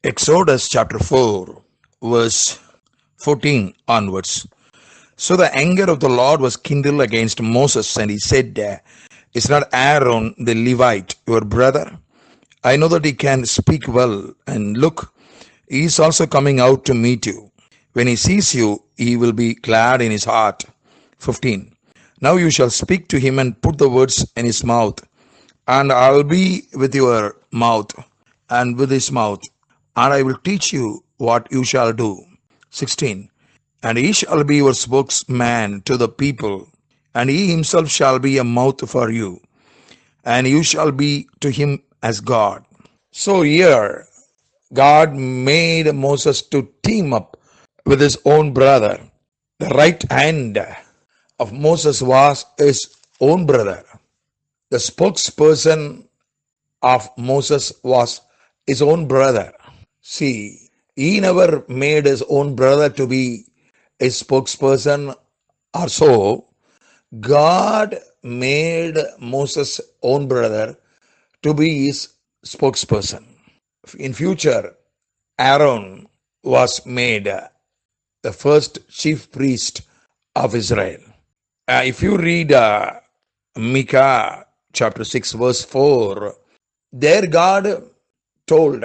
Exodus chapter 4, verse 14 onwards. So the anger of the Lord was kindled against Moses, and he said, Is not Aaron the Levite your brother? I know that he can speak well, and look, he is also coming out to meet you. When he sees you, he will be glad in his heart. 15. Now you shall speak to him and put the words in his mouth, and I will be with your mouth and with his mouth, and I will teach you what you shall do. 16. And he shall be your spokesman to the people, and he himself shall be a mouth for you, and you shall be to him as God. So here, God made Moses to team up with his own brother. The right hand of Moses was his own brother. The spokesperson of Moses was his own brother. See, he never made his own brother to be a spokesperson or so. God made Moses' own brother to be his spokesperson. In future, Aaron was made the first chief priest of Israel. If you read Micah chapter 6 verse 4, there God told,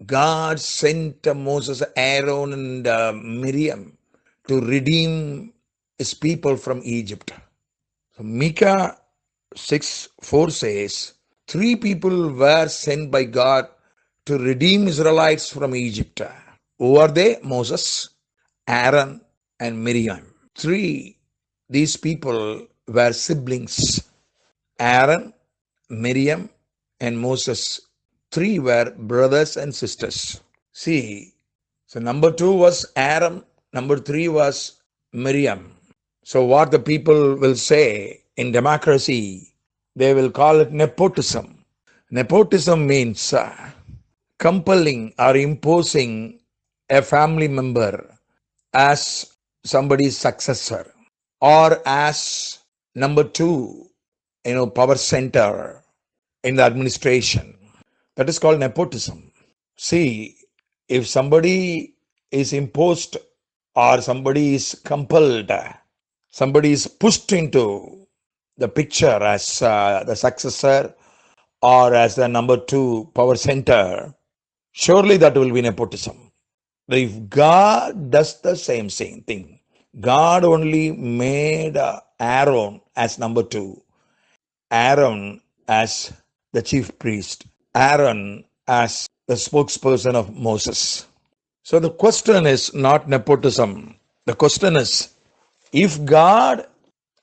God sent Moses, Aaron and Miriam to redeem his people from Egypt. So Micah 6:4 says, three people were sent by God to redeem Israelites from Egypt. Who are they? Moses, Aaron, and Miriam. These people were siblings. Aaron, Miriam, and Moses. Three were brothers and sisters. See, so number 2 was Aaron, number 3 was Miriam. So what the people will say in democracy, they will call it nepotism. Nepotism means compelling or imposing a family member as somebody's successor or as number 2, power center in the administration. That is called nepotism. See, if somebody is imposed or somebody is compelled, somebody is pushed into the picture as the successor or as the number 2 power center, surely that will be nepotism. But if God does the same thing, God only made Aaron as number 2, Aaron as the chief priest, Aaron as the spokesperson of Moses. So the question is not nepotism. The question is if God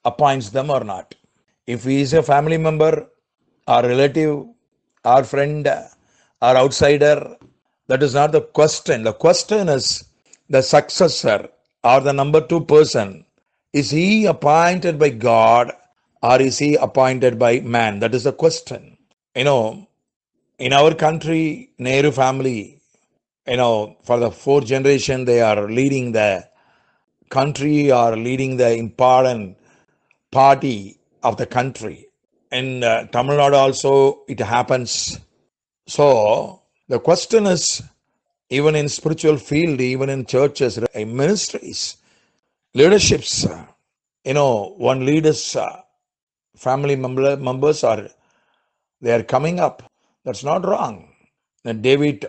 appoints them or not. If he is a family member, or relative, or friend, or outsider, that is not the question. The question is the successor or the number 2 person. Is he appointed by God or is he appointed by man? That is the question. In our country, Nehru family, for the 4th generation, they are leading the country or leading the important party of the country. In Tamil Nadu also, it happens. So, the question is, even in spiritual field, even in churches, in ministries, leaderships, one leader's family members they are coming up. That's not wrong. The David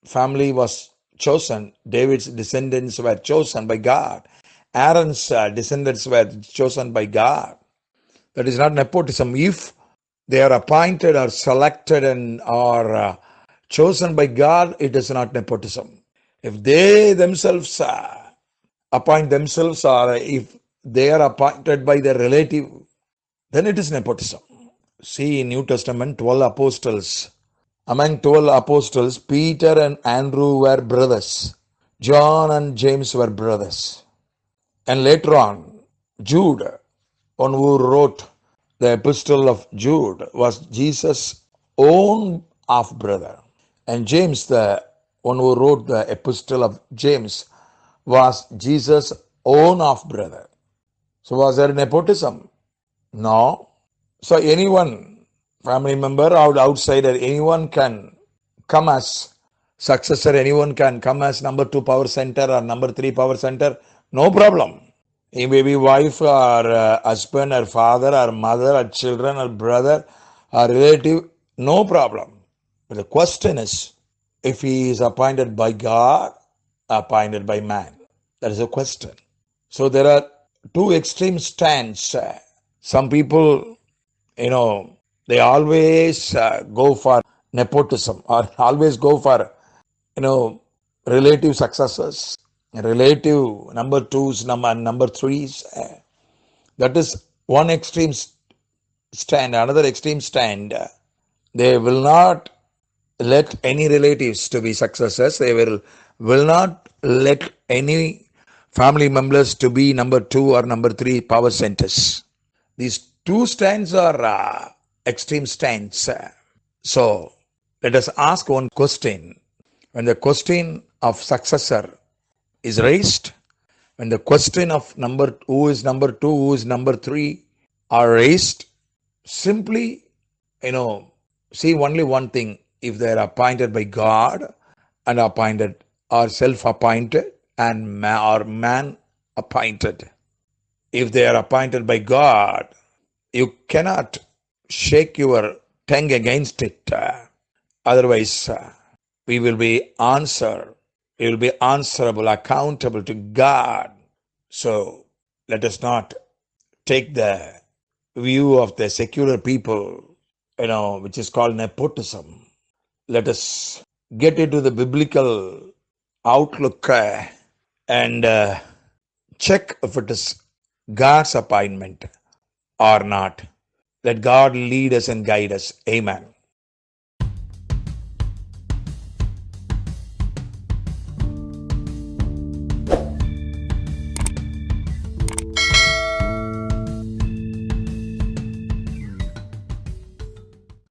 family was chosen. David's descendants were chosen by God. Aaron's descendants were chosen by God. That is not nepotism. If they are appointed or selected and are chosen by God, it is not nepotism. If they themselves appoint themselves or if they are appointed by their relative, then it is nepotism. See in New Testament, 12 apostles. Among 12 apostles, Peter and Andrew were brothers. John and James were brothers. And later on, Jude, one who wrote the epistle of Jude, was Jesus' own half-brother. And James, the one who wrote the epistle of James, was Jesus' own half-brother. So was there nepotism? No. So anyone, family member or outsider, anyone can come as successor, anyone can come as number 2 power center or number 3 power center, no problem. He may be wife or husband or father or mother or children or brother or relative, no problem. But the question is, if he is appointed by God, appointed by man. That is a question. So there are two extreme stands. Some people, they always go for nepotism or always go for, relative successors, relative number twos, number threes. That is one extreme stand. Another extreme stand, they will not let any relatives to be successors. They will not let any family members to be number 2 or number 3 power centers. These two stands are extreme stands. So let us ask one question. When the question of successor is raised, when the question of who is number 2, who is number 3 are raised, simply, see only one thing. If they are appointed by God and appointed or self-appointed and man appointed. If they are appointed by God, you cannot shake your tongue against it. Otherwise, we will be answerable, accountable to God. So let us not take the view of the secular people, which is called nepotism. Let us get into the biblical outlook and check if it is God's appointment or not. Let God lead us and guide us. Amen.